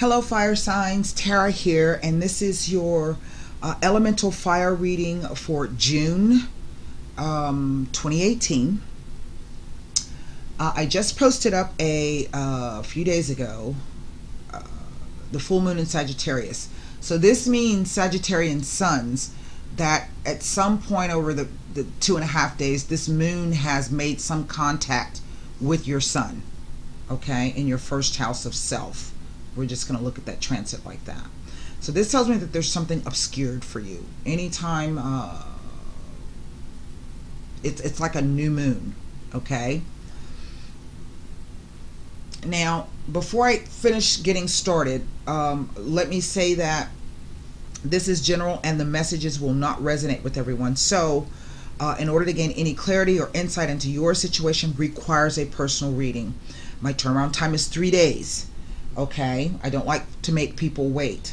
Hello fire signs, Tara here, and this is your elemental fire reading for June 2018. I just posted up a few days ago the full moon in Sagittarius. So this means Sagittarian suns that at some point over the 2.5 days, this moon has made some contact with your sun, okay, in your first house of self. We're just going to look at that transit like that. So this tells me that there's something obscured for you. Anytime it's like a new moon, okay? Now, before I finish getting started, let me say that this is general and the messages will not resonate with everyone. So in order to gain any clarity or insight into your situation requires a personal reading. My turnaround time is 3 days. Okay, I don't like to make people wait.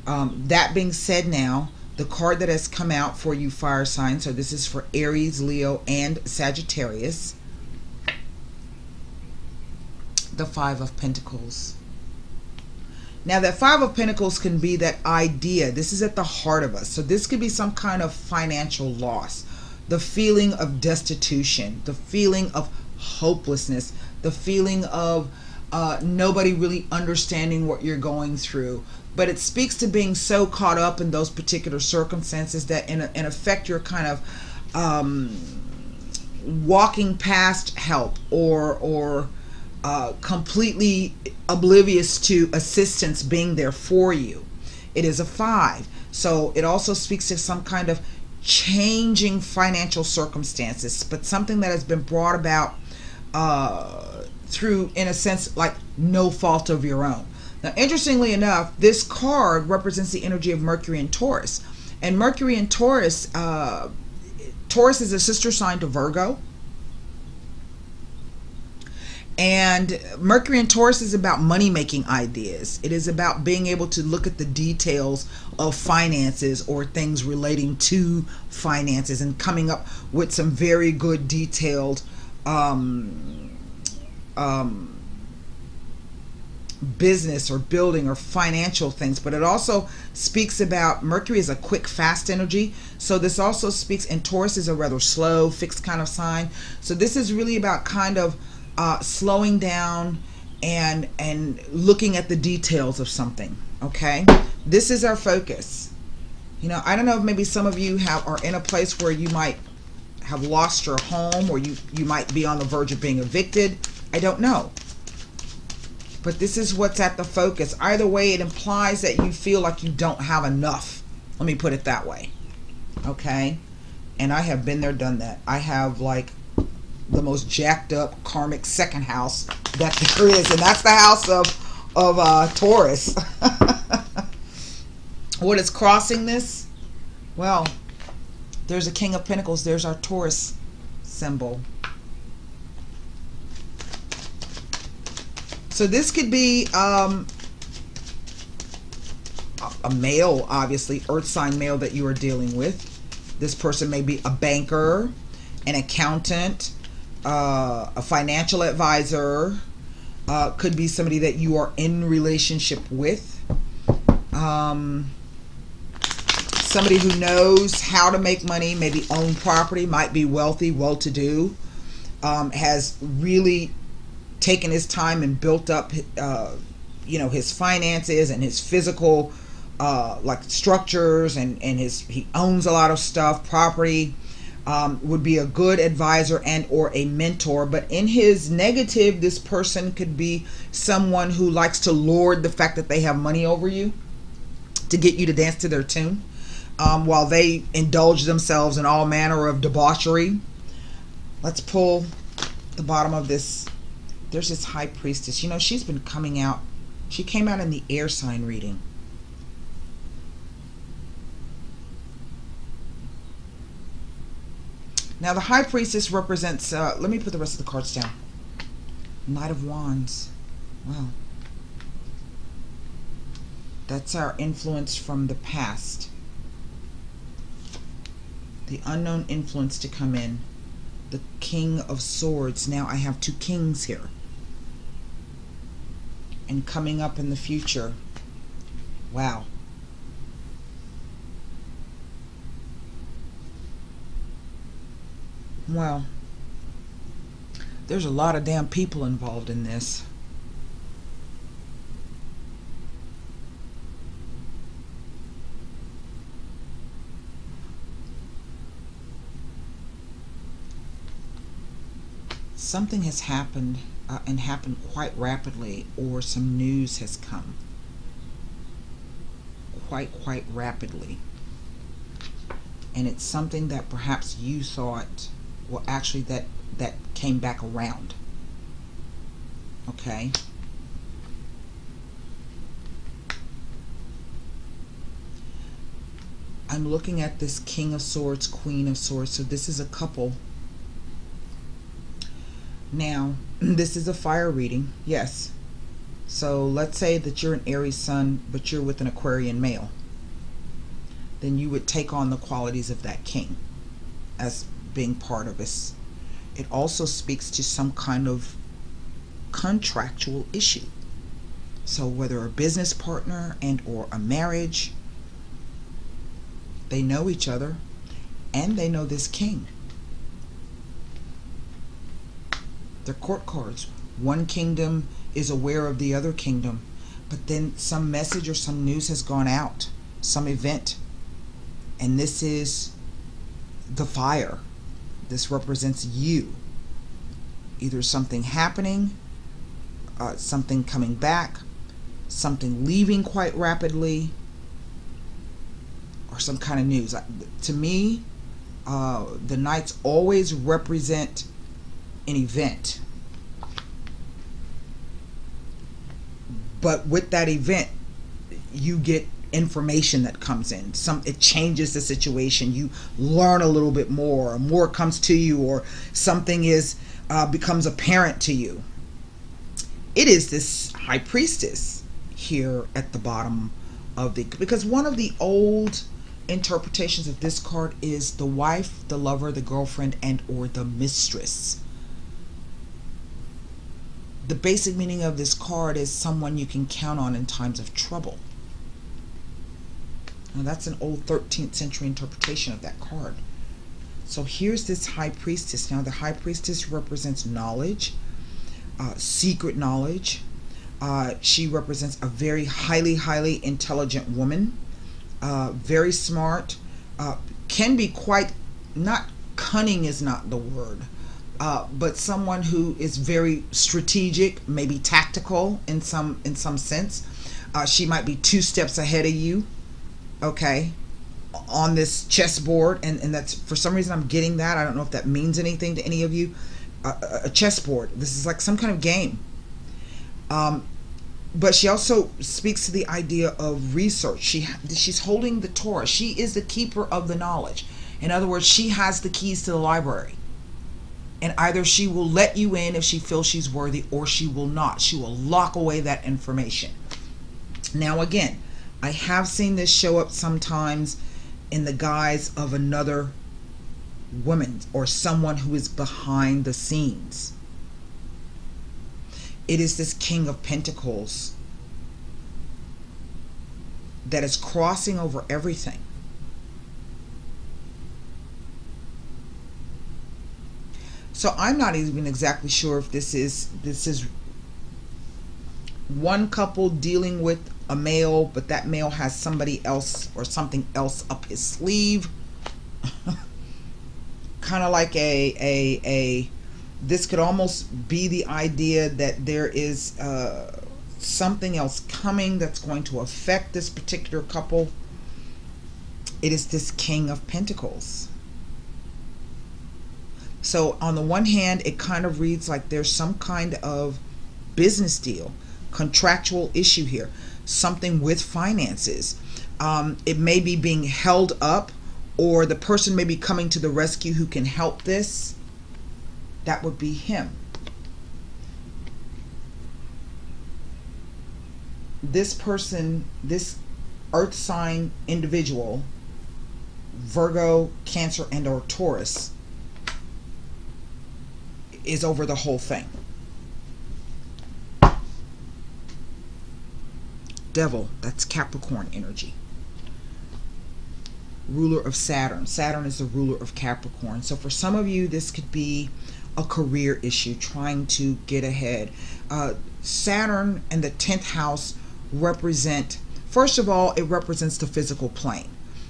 That being said, now the card that has come out for you fire signs, so this is for Aries, Leo, and Sagittarius, the Five of Pentacles. Now that Five of Pentacles can be that idea. This is at the heart of us. So this could be some kind of financial loss, the feeling of destitution, the feeling of hopelessness, the feeling of nobody really understanding what you're going through. But it speaks to being so caught up in those particular circumstances that in effect you're kind of walking past help or completely oblivious to assistance being there for you. It is a 5. So it also speaks to some kind of changing financial circumstances, but something that has been brought about through, in a sense, like no fault of your own. Now, interestingly enough, this card represents the energy of Mercury and Taurus. And Mercury and Taurus, Taurus is a sister sign to Virgo. And Mercury and Taurus is about money-making ideas. It is about being able to look at the details of finances or things relating to finances and coming up with some very good detailed business or building or financial things. But it also speaks about, Mercury is a quick, fast energy. So this also speaks, and Taurus is a rather slow, fixed kind of sign. So this is really about kind of slowing down and looking at the details of something. Okay, this is our focus. You know, I don't know if maybe some of you are in a place where you might have lost your home, or you might be on the verge of being evicted. I don't know, but this is what's at the focus. Either way, it implies that you feel like you don't have enough. Let me put it that way. Okay, and I have been there, done that. I have like the most jacked up karmic second house that there is, and that's the house of Taurus. What is crossing this? Well, there's a King of Pentacles. There's our Taurus symbol. So this could be a male, obviously, earth sign male that you are dealing with. This person may be a banker, an accountant, a financial advisor, could be somebody that you are in relationship with, somebody who knows how to make money, maybe own property, might be wealthy, well-to-do, has really taken his time and built up you know, his finances and his physical like structures, and he owns a lot of stuff, property. Would be a good advisor and or a mentor. But in his negative, this person could be someone who likes to lord the fact that they have money over you to get you to dance to their tune, while they indulge themselves in all manner of debauchery. Let's pull the bottom of this. There's this high priestess. You know, she's been coming out. She came out in the air sign reading. Now the high priestess represents, let me put the rest of the cards down. Knight of Wands. Wow. That's our influence from the past. The unknown influence to come in. The King of Swords. Now I have two kings here. and coming up in the future. Wow. Well, there's a lot of damn people involved in this. Something has happened, and happened quite rapidly, or some news has come quite rapidly. And it's something that perhaps you thought, well, actually that came back around. Okay. I'm looking at this King of Swords, Queen of Swords. So this is a couple. Now, this is a fire reading, yes. So let's say that you're an Aries sun, but you're with an Aquarian male. Then you would take on the qualities of that king as being part of this. It also speaks to some kind of contractual issue. So whether a business partner and or a marriage, they know each other and they know this king. They're court cards. One kingdom is aware of the other kingdom, but then some message or some news has gone out, some event, and this is the fire. This represents you. Either something happening, something coming back, something leaving quite rapidly, or some kind of news. To me, the Knights always represent an event, but with that event you get information that comes in. It changes the situation. You learn a little bit more, or more comes to you, or something is becomes apparent to you. It is this High Priestess here at the bottom of the, because one of the old interpretations of this card is the wife, the lover, the girlfriend, and or the mistress. The basic meaning of this card is someone you can count on in times of trouble. Now that's an old 13th century interpretation of that card. So here's this High Priestess. Now the High Priestess represents knowledge, secret knowledge. She represents a very highly intelligent woman, very smart, can be quite, not cunning is not the word, but someone who is very strategic, maybe tactical in some sense. She might be 2 steps ahead of you, okay, on this chessboard, and that's, for some reason I'm getting that. I don't know if that means anything to any of you. A chessboard. This is like some kind of game. But she also speaks to the idea of research. She's holding the Torah. She is the keeper of the knowledge. In other words, she has the keys to the library. And either she will let you in if she feels she's worthy, or she will not. She will lock away that information. Now again, I have seen this show up sometimes in the guise of another woman or someone who is behind the scenes. It is this King of Pentacles that is crossing over everything. So I'm not even exactly sure if this is one couple dealing with a male, but that male has somebody else or something else up his sleeve. Kind of like this could almost be the idea that there is something else coming that's going to affect this particular couple. It is this King of Pentacles. So on the one hand, it kind of reads like there's some kind of business deal, contractual issue here, something with finances. It may be being held up, or the person may be coming to the rescue who can help this. That would be him. This person, this earth sign individual, Virgo, Cancer, and or Taurus, is over the whole thing. devil. That's Capricorn energy. Ruler of Saturn. Saturn is the ruler of Capricorn. So for some of you, this could be a career issue, trying to get ahead. Saturn and the 10th house represent, first of all, it represents the physical plane.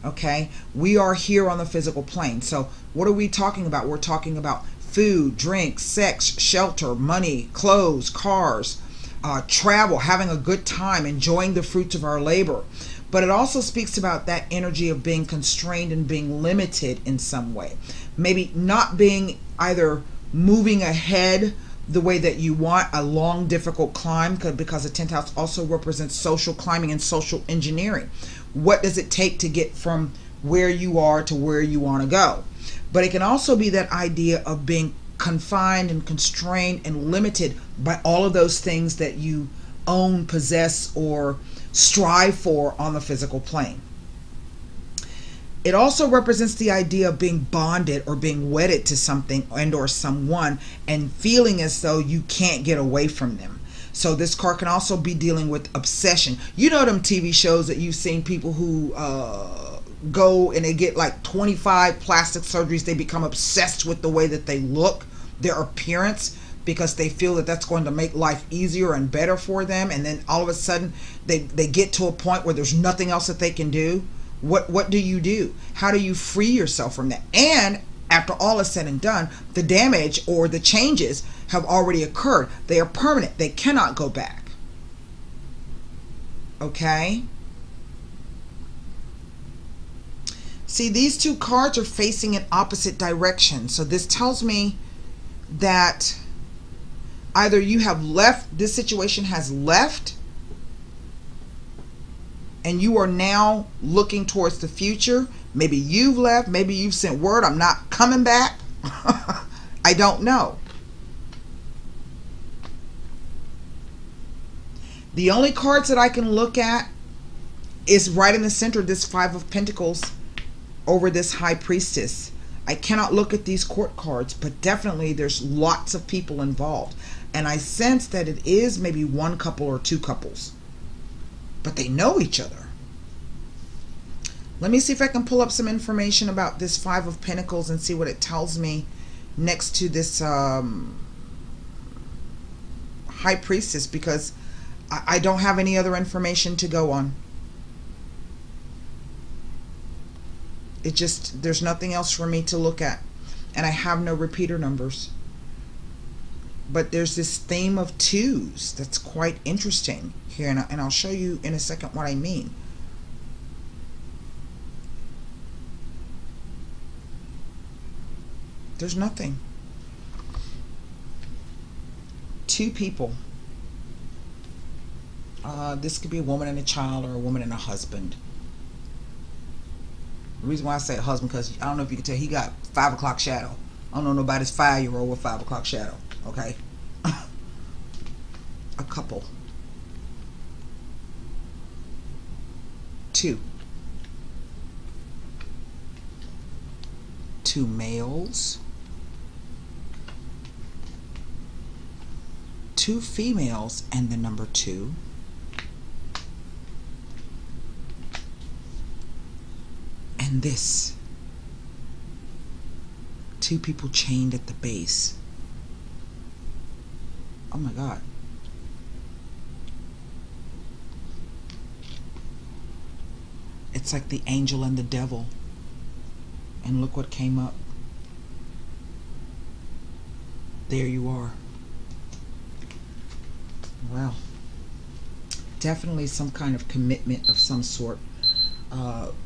Okay, we are here on the physical plane. So what are we talking about? We're talking about food, drink, sex, shelter, money, clothes, cars, travel, having a good time, enjoying the fruits of our labor. But it also speaks about that energy of being constrained and being limited in some way. Maybe not being either moving ahead the way that you want, a long, difficult climb, because the 10th house also represents social climbing and social engineering. What does it take to get from where you are to where you want to go? But it can also be that idea of being confined and constrained and limited by all of those things that you own, possess, or strive for on the physical plane. It also represents the idea of being bonded or being wedded to something and or someone and feeling as though you can't get away from them. So this card can also be dealing with obsession. You know them TV shows that you've seen, people who go and they get like 25 plastic surgeries. They become obsessed with the way that they look, their appearance, because they feel that that's going to make life easier and better for them. And then all of a sudden they get to a point where there's nothing else that they can do. What do you do? How do you free yourself from that? And after all is said and done, the damage or the changes have already occurred. They are permanent. They cannot go back. Okay? See, these two cards are facing in opposite directions. So this tells me that either you have left, this situation has left, and you are now looking towards the future. Maybe you've left, maybe you've sent word, I'm not coming back. I don't know. The only cards that I can look at is right in the center of this Five of Pentacles over this High Priestess. I cannot look at these court cards, but definitely there's lots of people involved. And I sense that it is maybe one couple or two couples, but they know each other. Let me see if I can pull up some information about this Five of Pentacles and see what it tells me next to this High Priestess, because I don't have any other information to go on. It just, there's nothing else for me to look at. And I have no repeater numbers. But there's this theme of twos that's quite interesting here. And I'll show you in a second what I mean. There's nothing. Two people. This could be a woman and a child, or a woman and a husband. The reason why I say a husband, because I don't know if you can tell, he got 5 o'clock shadow. I don't know nobody's 5-year-old with 5 o'clock shadow. Okay. A couple. Two males. 2 females and the number 2. And this. 2 people chained at the base. Oh my God. It's like the angel and the devil. And look what came up. There you are. Well, definitely some kind of commitment of some sort.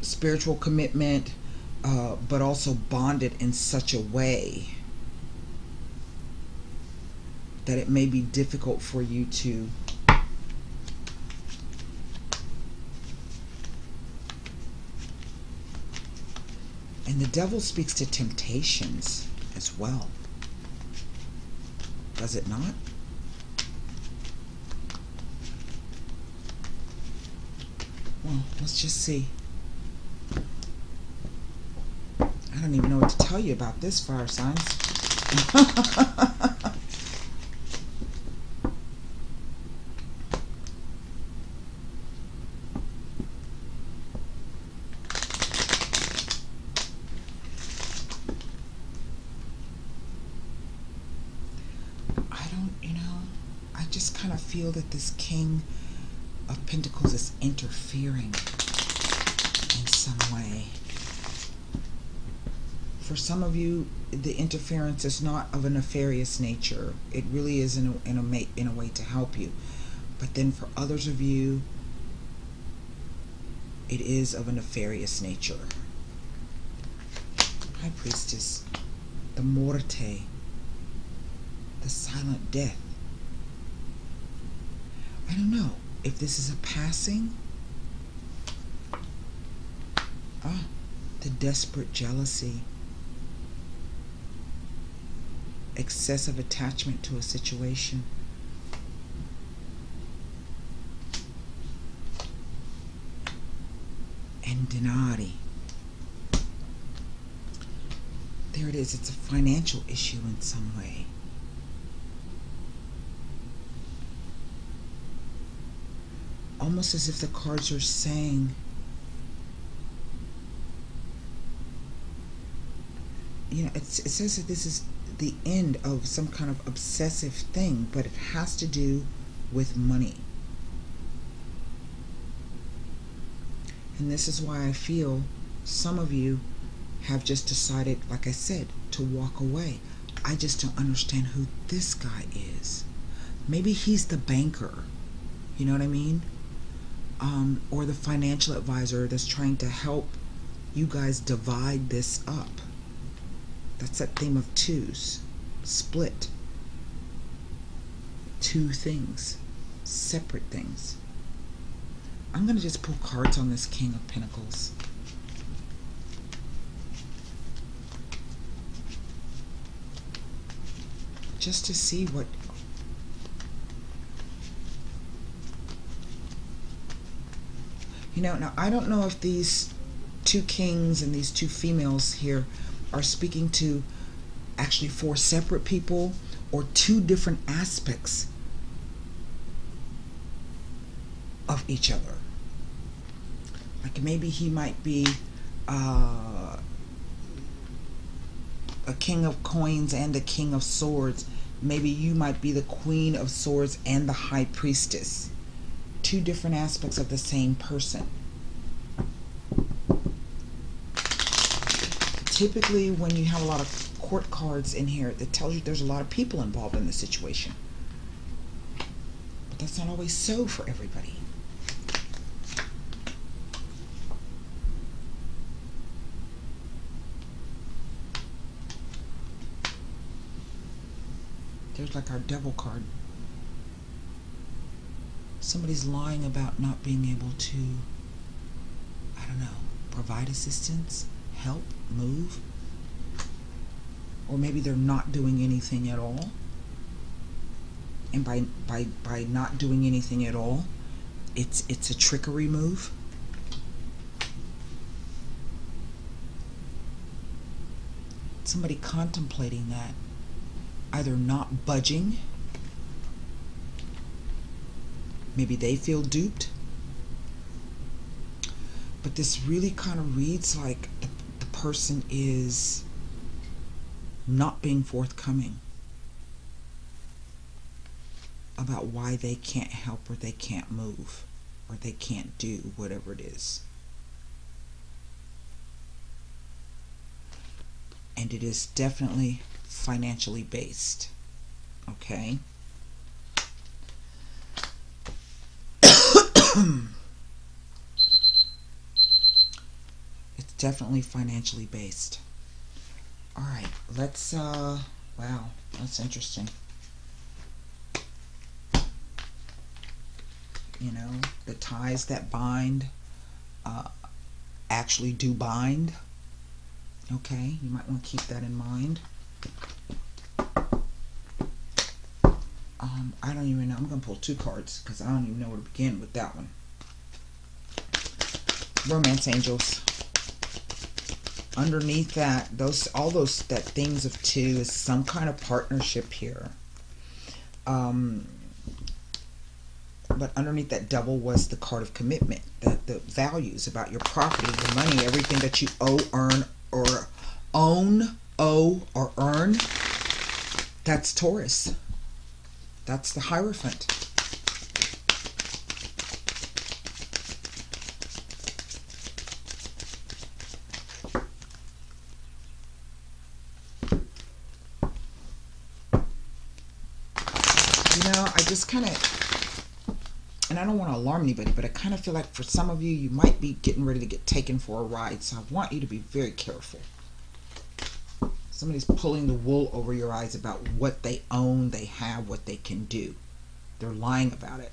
Spiritual commitment, but also bonded in such a way that it may be difficult for you to and the devil speaks to temptations as well. Does it not? Well, let's just see. I don't even know what to tell you about this, fire signs. just kind of feel that this King of Pentacles is interfering in some way. For some of you, the interference is not of a nefarious nature. It really is in a way to help you. But then for others of you, it is of a nefarious nature. High Priestess, the Morte, the silent death. I don't know if this is a passing. The desperate jealousy. Excessive attachment to a situation. And denari. There it is. It's a financial issue in some way. Almost as if the cards are saying, you know, it says that this is the end of some kind of obsessive thing, but it has to do with money. And this is why I feel some of you have just decided, like I said, to walk away. I just don't understand who this guy is. Maybe he's the banker, you know what I mean? Or the financial advisor that's trying to help you guys divide this up. That's that theme of twos. Split. Two things. Separate things. I'm going to just pull cards on this King of Pentacles. Just to see what... You know, now I don't know if these two kings and these two females here are speaking to actually four separate people or two different aspects of each other. Like maybe he might be a King of Coins and a King of Swords. Maybe you might be the Queen of Swords and the High Priestess. Two different aspects of the same person. Typically, when you have a lot of court cards in here, that tells you there's a lot of people involved in the situation. But that's not always so for everybody. There's like our Devil card. Somebody's lying about not being able to, I don't know, provide assistance, help, move. Or maybe they're not doing anything at all. And by not doing anything at all, it's a trickery move. Somebody contemplating that. Either not budging. Maybe they feel duped. But this really kind of reads like the person is not being forthcoming about why they can't help or they can't move or they can't do whatever it is. And it is definitely financially based. Okay? It's definitely financially based. Alright, let's wow, that's interesting. You know, the ties that bind actually do bind. Okay, you might want to keep that in mind. I don't even know. I'm going to pull two cards because I don't even know where to begin with that one. Romance angels. Underneath that, all those things of two is some kind of partnership here. But underneath that Devil was the card of commitment, the values about your property, the money, everything that you own, or earn. That's Taurus. That's the Hierophant. You know, I just kind of, and I don't want to alarm anybody, but I kind of feel like for some of you, you might be getting ready to get taken for a ride. So I want you to be very careful. Somebody's pulling the wool over your eyes about what they own, they have, what they can do. They're lying about it.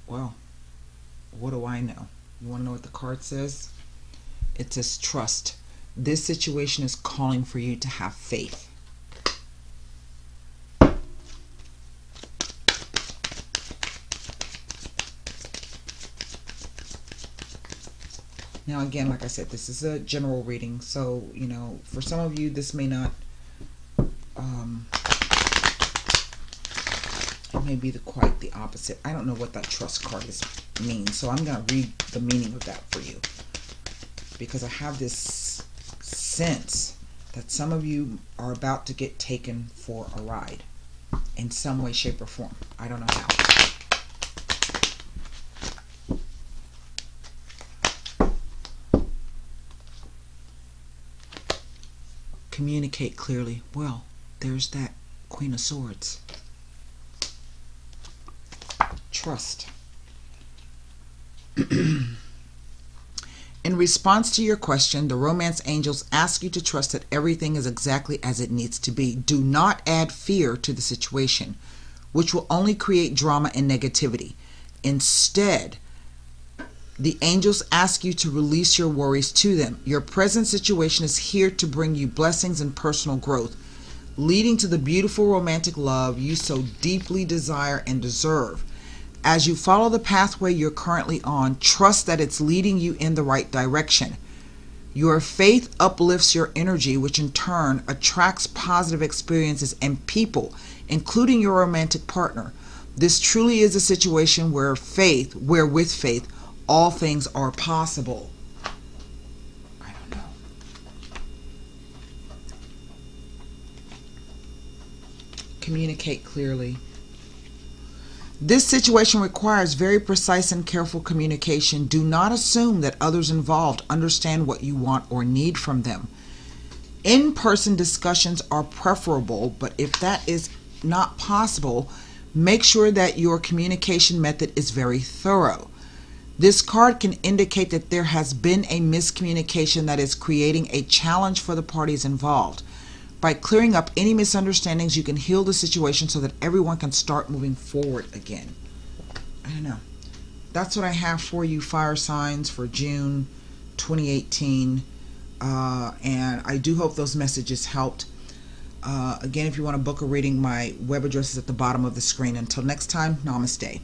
Well, what do I know? You want to know what the card says? It says trust. This situation is calling for you to have faith. Now again, like I said, this is a general reading, so, you know, for some of you, this may not, it may be quite the opposite. I don't know what that trust card means, so I'm going to read the meaning of that for you. Because I have this sense that some of you are about to get taken for a ride in some way, shape, or form. I don't know how. Communicate clearly. Well, there's that Queen of Swords. Trust. In response to your question, the romance angels ask you to trust that everything is exactly as it needs to be. Do not add fear to the situation, which will only create drama and negativity. Instead, the angels ask you to release your worries to them. Your present situation is here to bring you blessings and personal growth, leading to the beautiful romantic love you so deeply desire and deserve. As you follow the pathway you're currently on, trust that it's leading you in the right direction. Your faith uplifts your energy, which in turn attracts positive experiences and people, including your romantic partner. This truly is a situation where with faith, all things are possible. I don't know. Communicate clearly. This situation requires very precise and careful communication. Do not assume that others involved understand what you want or need from them. In-person discussions are preferable, but if that is not possible, make sure that your communication method is very thorough. This card can indicate that there has been a miscommunication that is creating a challenge for the parties involved. By clearing up any misunderstandings, you can heal the situation so that everyone can start moving forward again. I don't know. That's what I have for you, fire signs, for June 2018. And I do hope those messages helped. Again, if you want to book a reading, my web address is at the bottom of the screen. Until next time, namaste.